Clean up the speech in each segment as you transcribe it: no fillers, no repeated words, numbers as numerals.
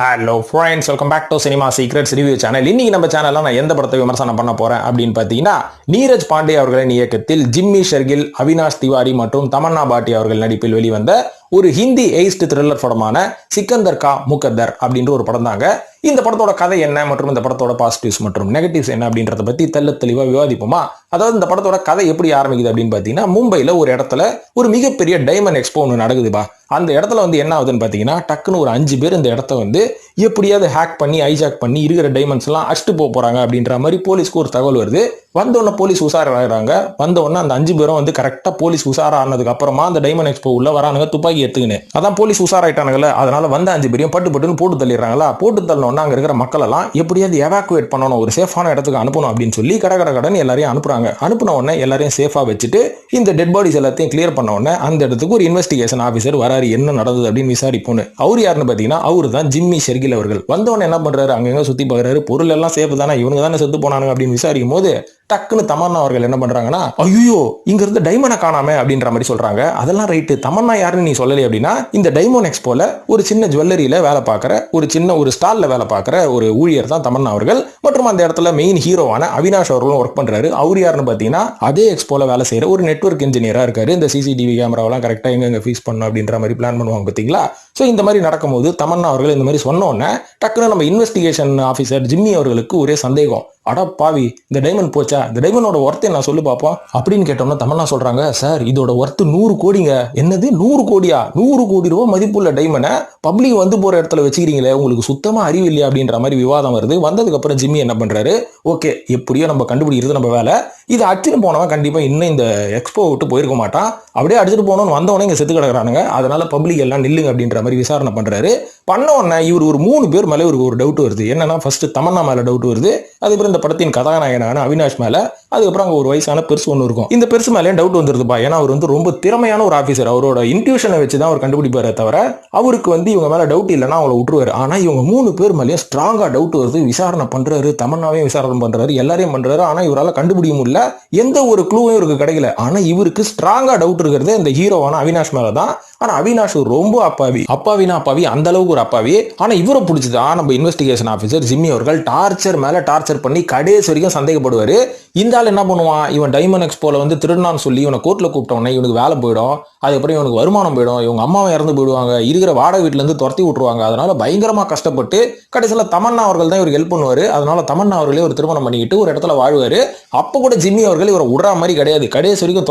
Hello friends, welcome back to cinema secrets review channel. இன்னைக்கு நம்ம சேனல்ல நான் எந்த படத்தை விமர்சனம் பண்ண போறேன் அப்படின்னு பார்த்தீங்கன்னா, நீரஜ் பாண்டே அவர்களின் இயக்கத்தில் ஜிம்மி ஷெர்கில், அவினாஷ் திவாரி மற்றும் தமன்னா பாட்டி அவர்கள் நடிப்பில் வெளிவந்த ஒரு ஹிந்தி எய்ஸ்ட் த்ரில்லர் படமான சிக்கந்தர் கா முகத்தர் அப்படின்ற ஒரு படம் தாங்க. இந்த படத்தோட கதை என்ன மற்றும் இந்த படத்தோட பாசிட்டிவ்ஸ் மற்றும் நெகட்டிவ்ஸ் என்ன அப்படின்றத பத்தி தெளிவா விவாதிப்போமா. அதாவது இந்த படத்தோட கதை எப்படி ஆரம்பிக்குது அப்படின்னு பாத்தீங்கன்னா, மும்பைல ஒரு இடத்துல ஒரு மிகப்பெரிய டைமண்ட் எக்ஸ்போ ஒன்று நடக்குதுப்பா. அந்த இடத்துல என்ன ஆகுதுன்னு பாத்தீங்கன்னா, டக்குன்னு ஒரு 5 பேர் இந்த இடத்த எப்படியாவது ஹேக் பண்ணி ஹைஜாக் பண்ணி இருக்கிற டைமண்ட்ஸ் எல்லாம் அடிச்சுட்டு போறாங்க அப்படின்ற மாதிரி போலீஸ்க்கு ஒரு தகவல் வருது. வந்தோடனே போலீஸ் உஷாராகிறாங்க. வந்தோடனே அந்த 5 பேரும் கரெக்டா போலீஸ் உஷாரானதுக்கு அப்புறமா அந்த டைமண்ட் எக்ஸ்போ உள்ள வரானுங்க துப்பாக்கி எடுத்துக்கின்னு. அதான் போலீஸ் உஷாராயிட்டானுங்கள, அதனால வந்த 5 பேரையும் பட்டுன்னு போட்டு தள்ளிடுறாங்களா. போட்டு தள்ளணும்னா அங்க இருக்கிற மக்கள் எல்லாம் எப்படியாவது எவாக்குவேட் பண்ணணும், ஒரு சேஃபான இடத்துக்கு அனுப்பணும் அப்படின்னு சொல்லி கடகடன்னு எல்லாரையும் அனுப்புறாங்க. அனுப்பின உடனே எல்லாரையும் சேஃபா வச்சுட்டு இந்த டெட் பாடிஸ் எல்லாத்தையும் கிளியர் பண்ண உடனே அந்த இடத்துக்கு ஒரு இன்வெஸ்டிகேஷன் ஆஃபீஸர் வராரு, என்ன நடந்தது அப்படின்னு விசாரிப்போன்னு. அவர் யாருன்னு பாத்தீங்கன்னா, அவரு தான் ஜிம்மி ஷெர்கில் அவர்கள். வந்தவொடனே என்ன பண்றாரு, அங்கங்க சுத்தி பாக்குறாரு, பொருள் எல்லாம் சேஃப் தானே, இவங்க தானே செத்து போனாங்க அப்படின்னு விசாரிக்கும் போது டக்குன்னு தமன்னா அவர்கள் என்ன பண்றாங்கன்னா, ஐயோ இங்க இருந்து டைமண்டை காணாம அப்படின்ற மாதிரி சொல்றாங்க. அதெல்லாம் ரைட்டு, தமன்னா யாருன்னு நீ சொல்லலை அப்படின்னா, இந்த டைமண்ட் எக்ஸ்போல ஒரு சின்ன ஜுவல்லரியில வேலை பார்க்குற ஒரு ஸ்டால்ல வேலை பார்க்குற ஒரு ஊழியர் தான் தமன்னா அவர்கள். மற்றும் அந்த இடத்துல மெயின் ஹீரோவான அவினாஷ் அவர்களும் ஒர்க் பண்றாரு. அவர் யாருன்னு பாத்தீங்கன்னா, அதே எக்ஸ்போல வேலை செய்யற ஒரு நெட்வொர்க் இன்ஜினியரா இருக்காரு. இந்த சிசிடிவி கேமராவெல்லாம் கரெக்டா எங்க ஃபிக்ஸ் பண்ணணும் அப்படின்ற மாதிரி பிளான் பண்ணுவாங்க பாத்தீங்களா. ஸோ இந்த மாதிரி நடக்கும்போது தமன்னா அவர்கள் இந்த மாதிரி சொன்ன உடனே டக்குன்னு நம்ம இன்வெஸ்டிகேஷன் ஆஃபீஸர் ஜிம்மி அவர்களுக்கு ஒரே சந்தேகம். அட பாவி, இந்த டைமண்ட் போச்சா, இந்த டைமண்டோட ஒர்த்தை நான் சொல்லு பாப்போம் அப்படின்னு கேட்டோம்னா தமன்னா சொல்றாங்க, சார் இதோட ஒர்த்து 100 கோடிங்க. என்னது 100 கோடியா? 100 கோடி ரூபாய் மதிப்புள்ள டைமண்டை பப்ளிக் வந்து போற இடத்துல வச்சுக்கிறீங்களே, உங்களுக்கு சுத்தமா அறிவு இல்லையா அப்படின்ற மாதிரி விவாதம் வருது. வந்ததுக்கு அப்புறம் ஜிம்மி என்ன பண்றாரு, ஓகே எப்படியோ நம்ம கண்டுபிடிக்கிறது நம்ம வேலை, இதை அடிச்சுட்டு போனவன் கண்டிப்பா இன்னும் இந்த எக்ஸ்போ விட்டு போயிருக்க மாட்டான், அப்படியே அடிச்சுட்டு போனோன்னு வந்தவனே இங்க செத்து கிடக்குறானுங்க, அதனால பப்ளிக் எல்லாம் நில்லுங்க அப்படின்ற மாதிரி விசாரணை பண்றாரு. பண்ண உடனே இவர் ஒரு 3 பேர் மேலே இவருக்கு ஒரு டவுட் வருது. என்னன்னா, ஃபர்ஸ்ட் தமன்னா மேல டவுட் வருது, அதுக்கப்புறம் இந்த படத்தின் கதாநாயகனான அவினாஷ் மேல, அதுக்கப்புறம் அங்க ஒரு வயசான பெருசு ஒன்று இருக்கும். இந்த பெருசு மேலே டவுட் வந்துருதுப்பா. ஏன்னா அவர் ரொம்ப திறமையான ஒரு ஆஃபீஸர், அவரோட இன்ட்யூஷனை வச்சு தான் அவர் கண்டுபிடிப்பாரே தவிர அவருக்கு இவங்க மேல டவுட் இல்லைன்னா அவளை விட்டுருவாரு. ஆனா இவங்க 3 பேர் மேலேயும் ஸ்ட்ராங்கா டவுட் வருது. விசாரணை பண்றாரு, தமன்னாவையும் விசாரணை பண்றாரு, எல்லாரையும் பண்றாரு. ஆனா இவரால் கண்டுபிடிக்க முடியல, எந்த ஒரு க்ளூவும் இவருக்கு கிடைக்கல. ஆனா இவருக்கு ஸ்ட்ராங்கா டவுட் இருக்கிறது இந்த ஹீரோவான அவினாஷ் மேலதான். ஆனா அவினாஷ் ரொம்ப அப்பாவினா அப்பாவி, அந்த அளவுக்கு ஒரு அப்பாவி. ஆனா இவரை பிடிச்சதான் நம்ம இன்வெஸ்டிகேஷன் ஆஃபீஸர் ஜிம்மி அவர்கள் டார்ச்சர் மேல டார்ச்சர் பண்ணி கடைசி வரைக்கும் சந்தேகப்படுவாரு. இந்த ஆள் என்ன பண்ணுவான், இவன் டைமண்ட் எக்ஸ்போல திருடனான்னு சொல்லி இவனை கோர்ட்ல கூப்பிட்டோன்னே இவனுக்கு வேலை போயிடும், அதுக்கப்புறம் இவனுக்கு வருமானம் போயிடும், இவங்க அம்மாவை இறந்து போயிடுவாங்க, இருக்கிற வாடகை வீட்டுல இருந்து துரத்தி விட்டுருவாங்க. அதனால பயங்கரமா கஷ்டப்பட்டு கடைசியில் தமன்னா அவர்கள் தான் இவருக்கு ஹெல்ப் பண்ணுவாரு. அதனால தமன்னா அவர்களே ஒரு திருமணம் பண்ணிக்கிட்டு ஒரு இடத்துல வாழ்வாரு. அப்ப கூட ஜிம்மி அவர்கள் இவரை விடுற மாதிரி கிடையாது, கடைசி வரைக்கும்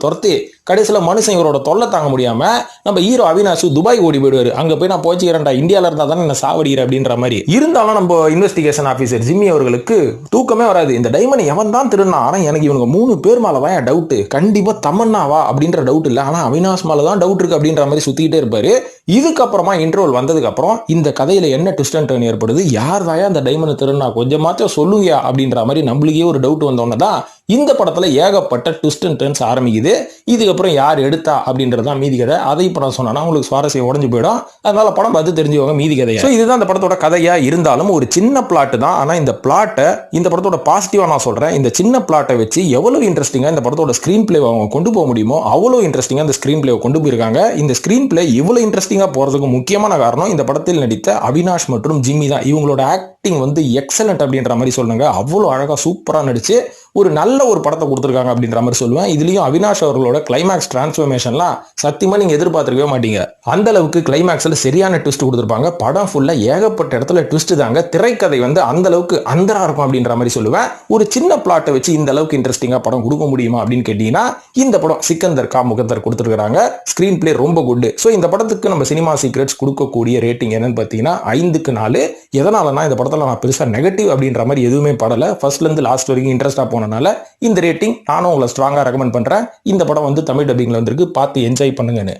துரத்து கடைசியில் மனுஷன் இவரோட தொல்லை தாங்க முடியாம நம்ம ஹீரோ அவினாஷ் துபாய் ஓடி போயிடுவாரு. அங்க போய் நான் போச்சுக்கிறேன்டா, இந்தியால இருந்தா தானே என்ன சாவடிக்கிற அப்படின்ற மாதிரி. இருந்தாலும் நம்ம இன்வெஸ்டிகேஷன் ஆஃபீஸர் ஜிம்மி அவர்களுக்கு தூக்கமே வராது. இந்த டைமண்ட் எவன் தான் திருடனா, ஆனா எனக்கு இவங்க 3 பேர் மேலதான் என் டவுட், கண்டிப்பா தமன்னாவா அப்படின்ற டவுட் இல்ல, ஆனா அவினாஷ் மேலதான் டவுட் இருக்கு அப்படின்ற மாதிரி சுத்திக்கிட்டே இருப்பாரு. இதுக்கப்புறமா இன்ட்ரோல் வந்ததுக்கு அப்புறம் இந்த கதையில என்ன ட்விஸ்ட் அண்ட் டர்ன் ஏற்படுது, யார் தாயா அந்த டைமண்ட் திருடனா கொஞ்சமாச்சும் சொல்லுங்க அப்படின்ற மாதிரி நம்மளுக்கே ஒரு டவுட் வந்தோன்னு தான் இந்த படத்துல ஏகப்பட்ட ட்விஸ்ட் அண்ட் டர்ன்ஸ் ஆரம்பிக்குது. இதுக்கப்புறம் யார் எடுத்தா அப்படின்றதான் மீதி கதை. அதை இப்போ நான் சொன்னா உங்களுக்கு சுவாரஸ்யம் உடஞ்சு போயிடும், அதனால படம் பார்த்து தெரிஞ்சுவாங்க மீதி கதையை. ஸோ இதுதான் இந்த படத்தோட கதையா இருந்தாலும் ஒரு சின்ன பிளாட் தான். ஆனா இந்த பிளாட்டை இந்த படத்தோட பாசிட்டிவா நான் சொல்றேன். இந்த சின்ன பிளாட்டை வச்சு எவ்வளவு இன்ட்ரெஸ்டிங்கா இந்த படத்தோட ஸ்கிரீன் பிளே அவங்க கொண்டு போக முடியுமோ அவ்வளவு இன்ட்ரெஸ்டிங்கா இந்த ஸ்கிரீன் பிளே கொண்டு போயிருக்காங்க. இந்த ஸ்கிரீன் பிளே இவ்வளவு இன்ட்ரெஸ்டிங்கா போறதுக்கு முக்கியமான காரணம் இந்த படத்தில் நடித்த அவினாஷ் மற்றும் ஜிம்மி தான். இவங்களோட ஆக்டிங் எக்ஸலன்ட் அப்படின்ற மாதிரி சொல்லுங்க. அவ்வளவு அழகா சூப்பரா நடிச்சு ஒரு நல்ல ஒரு படத்தை கொடுத்துருக்காங்க அப்படின்ற மாதிரி சொல்லுவேன். இதுலயும் அவினாஷ் அவர்களோட கிளைமேக்ஸ் டிரான்ஸ்ஃபர்மேஷன்லாம் சத்தியமா நீங்க எதிர்பார்த்திருக்கவே மாட்டீங்க. அந்த அளவுக்கு கிளைமேக்ஸ்ல சரியான ட்விஸ்ட் கொடுத்துருப்பாங்க. படம் ஃபுல்லா ஏகப்பட்ட இடத்துல ட்விஸ்ட் தாங்க. திரைக்கதை அந்த அளவுக்கு அந்தரா இருக்கும் அப்படின்ற மாதிரி சொல்லுவேன். ஒரு சின்ன பிளாட்டை வச்சு இந்த அளவுக்கு இன்ட்ரெஸ்டிங்கா படம் கொடுக்க முடியுமா அப்படின்னு கேட்டீங்கன்னா, இந்த படம் சிக்கந்தர் கா முகத்தர் கொடுத்துருக்காங்க. ஸ்கிரீன் பிளே ரொம்ப குட். ஸோ இந்த படத்துக்கு நம்ம சினிமா சீக்ரெட்ஸ் கொடுக்கக்கூடிய ரேட்டிங் என்னன்னு பார்த்தீங்கன்னா 5க்கு 4. எதனாலனா இந்த படத்துல நான் பெருசா நெகட்டிவ் அப்படின்ற மாதிரி எதுவுமே படல. ஃபர்ஸ்ட்ல இருந்து லாஸ்ட் வரைக்கும் இன்ட்ரெஸ்டா போனனால இந்த ரேட்டிங் நானும் உங்களை ஸ்ட்ராங்கா ரெக்கமெண்ட் பண்றேன். இந்த படம் தமிழ் டப்பிங்ல வந்திருக்கு, பார்த்து என்ஜாய் பண்ணுங்கன்னு.